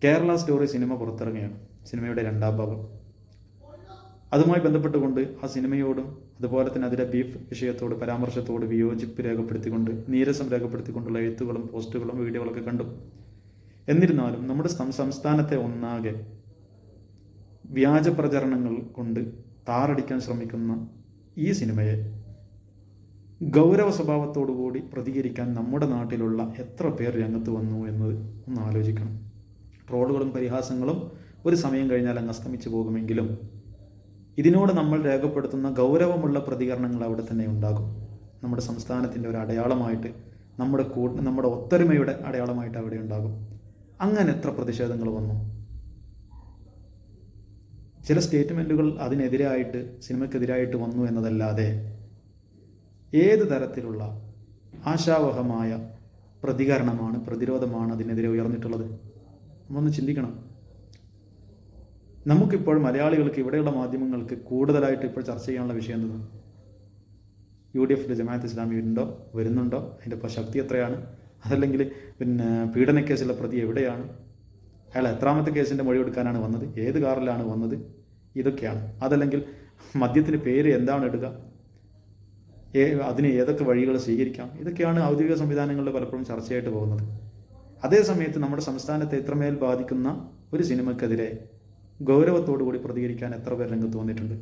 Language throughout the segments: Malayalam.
Kerala story cinema പുറത്തിറങ്ങുകയാണ്. സിനിമയുടെ 2ാം ഭാഗം. അതുമായി ബന്ധപ്പെട്ടുകൊണ്ട് ആ സിനിമയോടും അതുപോലെ തന്നെ അതിലെ ബീഫ് വിഷയത്തോട്, പരാമർശത്തോട് വിയോജിപ്പ് രേഖപ്പെടുത്തിക്കൊണ്ട്, നീരസം രേഖപ്പെടുത്തിക്കൊണ്ടുള്ള എഴുത്തുകളും പോസ്റ്റുകളും വീഡിയോകളൊക്കെ കണ്ടു. എന്നിരുന്നാലും നമ്മുടെ സംസ്ഥാനത്തെ ഒന്നാകെ വ്യാജ പ്രചരണങ്ങൾ കൊണ്ട് താറടിക്കാൻ ശ്രമിക്കുന്ന ഈ സിനിമയെ ഗൗരവ സ്വഭാവത്തോടുകൂടി പ്രതികരിക്കാൻ നമ്മുടെ നാട്ടിലുള്ള എത്ര പേർ രംഗത്ത് വന്നു എന്നത് ഒന്ന് ആലോചിക്കണം. ട്രോളുകളും പരിഹാസങ്ങളും ഒരു സമയം കഴിഞ്ഞാൽ അങ്ങ് അസ്തമിച്ചു പോകുമെങ്കിലും ഇതിനോട് നമ്മൾ രേഖപ്പെടുത്തുന്ന ഗൗരവമുള്ള പ്രതികരണങ്ങൾ അവിടെ തന്നെ ഉണ്ടാകും. നമ്മുടെ സംസ്ഥാനത്തിൻ്റെ ഒരു അടയാളമായിട്ട്, നമ്മുടെ ഒത്തൊരുമയുടെ അടയാളമായിട്ട് അവിടെ ഉണ്ടാകും. അങ്ങനെ എത്ര പ്രതിഷേധങ്ങൾ വന്നു. ചില സ്റ്റേറ്റ്മെൻറ്റുകൾ അതിനെതിരായിട്ട്, സിനിമയ്ക്കെതിരായിട്ട് വന്നു എന്നതല്ലാതെ ഏത് തരത്തിലുള്ള ആശാവഹമായ പ്രതികരണമാണ്, പ്രതിരോധമാണ് അതിനെതിരെ ഉയർന്നിട്ടുള്ളത്? നമ്മളൊന്ന് ചിന്തിക്കണം. നമുക്കിപ്പോൾ മലയാളികൾക്ക്, ഇവിടെയുള്ള മാധ്യമങ്ങൾക്ക് കൂടുതലായിട്ട് ഇപ്പോൾ ചർച്ച ചെയ്യാനുള്ള വിഷയം എന്താണ്? UDF ജമാഅത്ത് ഇസ്ലാമി വരുന്നുണ്ടോ? അതിൻ്റെ ശക്തി എത്രയാണ്? അതല്ലെങ്കിൽ പീഡനക്കേസുള്ള പ്രതി എവിടെയാണ്? അയാൾ എത്രാമത്തെ കേസിൻ്റെ മൊഴി എടുക്കാനാണ് വന്നത്? ഏത് കാറിലാണ് വന്നത്? ഇതൊക്കെയാണ്. അതല്ലെങ്കിൽ മദ്യത്തിന് പേര് എന്താണ് ഇടുക, അതിന് ഏതൊക്കെ വഴികൾ സ്വീകരിക്കാം, ഇതൊക്കെയാണ് ഔദ്യോഗിക സംവിധാനങ്ങളിൽ പലപ്പോഴും ചർച്ചയായിട്ട് പോകുന്നത്. അതേസമയത്ത് നമ്മുടെ സംസ്ഥാനത്തെ ഇത്രമേൽ ബാധിക്കുന്ന ഒരു സിനിമയ്ക്കെതിരെ ഗൗരവത്തോടുകൂടി പ്രതികരിക്കാൻ എത്ര പേർ രംഗത്ത് വന്നിട്ടുണ്ട്?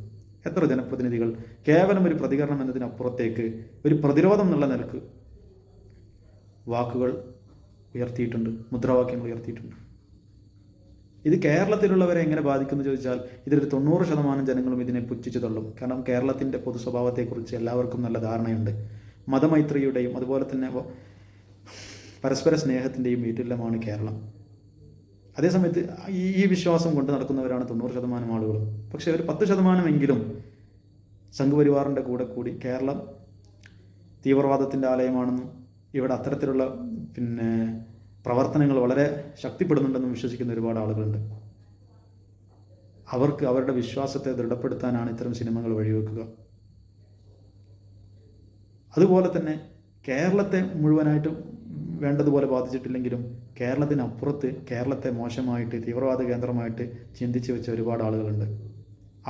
എത്ര ജനപ്രതിനിധികൾ കേവലം ഒരു പ്രതികരണം എന്നതിനപ്പുറത്തേക്ക് ഒരു പ്രതിരോധം എന്നുള്ള നിലക്ക് വാക്കുകൾ ഉയർത്തിയിട്ടുണ്ട്, മുദ്രാവാക്യങ്ങൾ ഉയർത്തിയിട്ടുണ്ട്. ഇത് കേരളത്തിലുള്ളവരെ എങ്ങനെ ബാധിക്കുമെന്ന് ചോദിച്ചാൽ ഇതിലൊരു 90% ജനങ്ങളും ഇതിനെ പുച്ഛിച്ചു തള്ളും. കാരണം കേരളത്തിൻ്റെ പൊതു സ്വഭാവത്തെക്കുറിച്ച് എല്ലാവർക്കും നല്ല ധാരണയുണ്ട്. മതമൈത്രിയുടെയും അതുപോലെ തന്നെ പരസ്പര സ്നേഹത്തിൻ്റെയും വീട്ടില്ലമാണ് കേരളം. അതേസമയത്ത് ഈ വിശ്വാസം കൊണ്ട് നടക്കുന്നവരാണ് 90% ആളുകളും. പക്ഷേ ഒരു 10% സംഘപരിവാറിൻ്റെ കൂടെ കൂടി കേരളം തീവ്രവാദത്തിൻ്റെ ആലയമാണെന്നും ഇവിടെ അത്തരത്തിലുള്ള പ്രവർത്തനങ്ങൾ വളരെ ശക്തിപ്പെടുന്നുണ്ടെന്നും വിശ്വസിക്കുന്ന ഒരുപാട് ആളുകളുണ്ട്. അവർക്ക് അവരുടെ വിശ്വാസത്തെ ദൃഢപ്പെടുത്താനാണ് ഇത്തരം സിനിമകൾ വഴിവെക്കുക. അതുപോലെ തന്നെ കേരളത്തെ മുഴുവനായിട്ടും വേണ്ടതുപോലെ ബാധിച്ചിട്ടില്ലെങ്കിലും കേരളത്തിനപ്പുറത്ത് കേരളത്തെ മോശമായിട്ട്, തീവ്രവാദ കേന്ദ്രമായിട്ട് ചിന്തിച്ചു വെച്ച ഒരുപാട് ആളുകളുണ്ട്.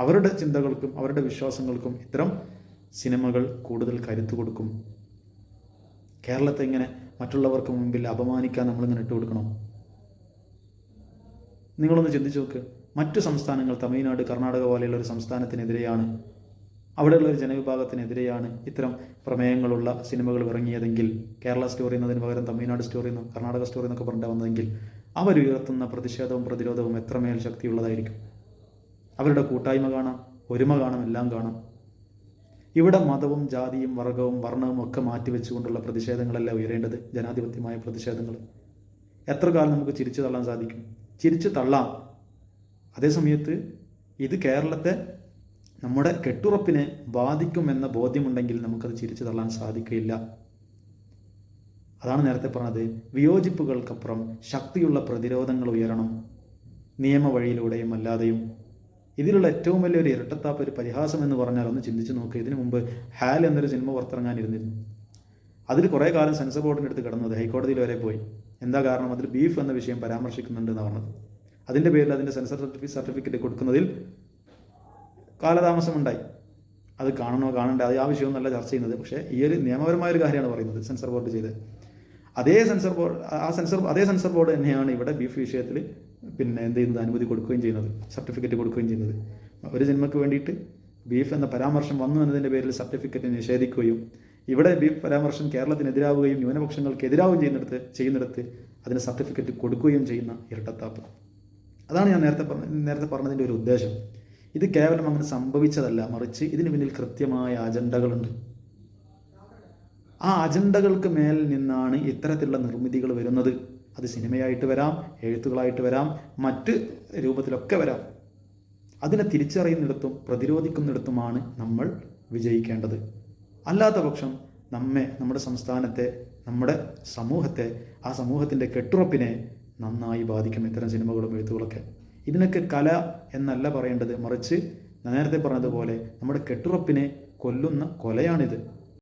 അവരുടെ ചിന്തകൾക്കും അവരുടെ വിശ്വാസങ്ങൾക്കും ഇത്തരം സിനിമകൾ കൂടുതൽ കരുത്തു കൊടുക്കും. കേരളത്തെ ഇങ്ങനെ മറ്റുള്ളവർക്ക് മുമ്പിൽ അപമാനിക്കാൻ നമ്മളിങ്ങനെ ഇട്ട് കൊടുക്കണോ? നിങ്ങളൊന്ന് ചിന്തിച്ചു നോക്ക്. മറ്റു സംസ്ഥാനങ്ങൾ, തമിഴ്നാട്, കർണാടക പോലെയുള്ള ഒരു സംസ്ഥാനത്തിനെതിരെയാണ്, അവിടെയുള്ള ഒരു ജനവിഭാഗത്തിനെതിരെയാണ് ഇത്തരം പ്രമേയങ്ങളുള്ള സിനിമകൾ ഇറങ്ങിയതെങ്കിൽ, കേരള സ്റ്റോറി എന്നതിന് പകരം തമിഴ്നാട് സ്റ്റോറി എന്നോ കർണാടക സ്റ്റോറി എന്നൊക്കെ പറഞ്ഞിട്ട് വന്നതെങ്കിൽ അവരുയർത്തുന്ന പ്രതിഷേധവും പ്രതിരോധവും എത്രമേൽ ശക്തിയുള്ളതായിരിക്കും. അവരുടെ കൂട്ടായ്മ കാണാം, ഒരുമ കാണാം, എല്ലാം കാണാം. ഇവിടെ മതവും ജാതിയും വർഗവും വർണ്ണവും ഒക്കെ മാറ്റിവെച്ചുകൊണ്ടുള്ള പ്രതിഷേധങ്ങളല്ല ഉയരേണ്ടത്, ജനാധിപത്യമായ പ്രതിഷേധങ്ങൾ. എത്ര കാലം നമുക്ക് ചിരിച്ചു തള്ളാൻ സാധിക്കും? ചിരിച്ചു തള്ളാം. അതേസമയത്ത് ഇത് കേരളത്തെ, നമ്മുടെ കെട്ടുറപ്പിനെ ബാധിക്കുമെന്ന ബോധ്യമുണ്ടെങ്കിൽ നമുക്കത് ചിരിച്ചു തള്ളാൻ സാധിക്കില്ല. അതാണ് നേരത്തെ പറഞ്ഞത്, വിയോജിപ്പുകൾക്കപ്പുറം ശക്തിയുള്ള പ്രതിരോധങ്ങൾ ഉയരണം, നിയമവഴിയിലൂടെയും അല്ലാതെയും. ഇതിലുള്ള ഏറ്റവും വലിയൊരു ഇരട്ടത്താപ്പ്, ഒരു പരിഹാസം എന്ന് പറഞ്ഞാൽ ഒന്ന് ചിന്തിച്ച് നോക്കുക. ഇതിനു മുമ്പ് ഹാൽ എന്നൊരു സിനിമ പുറത്തിറങ്ങാനിരുന്നിരുന്നു. അതിൽ കുറേ കാലം സെൻസർ ബോർഡിൻ്റെ അടുത്ത് കിടന്നത്, ഹൈക്കോടതിയിൽ വരെ പോയി. എന്താ കാരണം? അതിൽ ബീഫ് എന്ന വിഷയം പരാമർശിക്കുന്നുണ്ട് എന്നാണ് പറഞ്ഞത്. അതിൻ്റെ പേരിൽ അതിൻ്റെ സെൻസർ സർട്ടിഫിക്കറ്റ് കൊടുക്കുന്നതിൽ കാലതാമസമുണ്ടായി. അത് കാണണോ കാണണ്ടേ, അത് ആ വിഷയമൊന്നല്ല ചർച്ച ചെയ്യുന്നത്. പക്ഷേ ഈ ഒരു നിയമപരമായൊരു കാര്യമാണ് പറയുന്നത്, സെൻസർ ബോർഡ് ചെയ്ത്. അതേ സെൻസർ ബോർഡ് തന്നെയാണ് ഇവിടെ ബീഫ് വിഷയത്തിൽ എന്ത് ചെയ്യുന്നത്, അനുമതി കൊടുക്കുകയും ചെയ്യുന്നത്, സർട്ടിഫിക്കറ്റ് കൊടുക്കുകയും ചെയ്യുന്നത്. ഒരു സിനിമയ്ക്ക് വേണ്ടിയിട്ട് ബീഫ് എന്ന പരാമർശം വന്നു എന്നതിൻ്റെ പേരിൽ സർട്ടിഫിക്കറ്റ് നിഷേധിക്കുകയും ഇവിടെ ബീഫ് പരാമർശം കേരളത്തിനെതിരാവുകയും ന്യൂനപക്ഷങ്ങൾക്ക് എതിരാവുകയും ചെയ്യുന്നിടത്ത് അതിന് സർട്ടിഫിക്കറ്റ് കൊടുക്കുകയും ചെയ്യുന്ന ഇരട്ടത്താപ്പ്. അതാണ് ഞാൻ നേരത്തെ പറഞ്ഞതിൻ്റെ ഒരു ഉദ്ദേശം. ഇത് കേവലം അങ്ങനെ സംഭവിച്ചതല്ല, മറിച്ച് ഇതിന് പിന്നിൽ കൃത്യമായ അജണ്ടകളുണ്ട്. ആ അജണ്ടകൾക്ക് മേൽ നിന്നാണ് ഇത്തരത്തിലുള്ള നിർമ്മിതികൾ വരുന്നത്. അത് സിനിമയായിട്ട് വരാം, എഴുത്തുകളായിട്ട് വരാം, മറ്റ് രൂപത്തിലൊക്കെ വരാം. അതിനെ തിരിച്ചറിയുന്നിടത്തും പ്രതിരോധിക്കുന്നിടത്തുമാണ് നമ്മൾ വിജയിക്കേണ്ടത്. അല്ലാത്ത പക്ഷം നമ്മുടെ സംസ്ഥാനത്തെ, നമ്മുടെ സമൂഹത്തെ, ആ സമൂഹത്തിൻ്റെ കെട്ടുറപ്പിനെ നന്നായി ബാധിക്കും ഇത്തരം സിനിമകളും എഴുത്തുകളൊക്കെ. ഇതിനൊക്കെ കല എന്നല്ല പറയേണ്ടത്, മറിച്ച് നേരത്തെ പറഞ്ഞതുപോലെ നമ്മുടെ കെട്ടുറപ്പിനെ കൊല്ലുന്ന കൊലയാണിത്.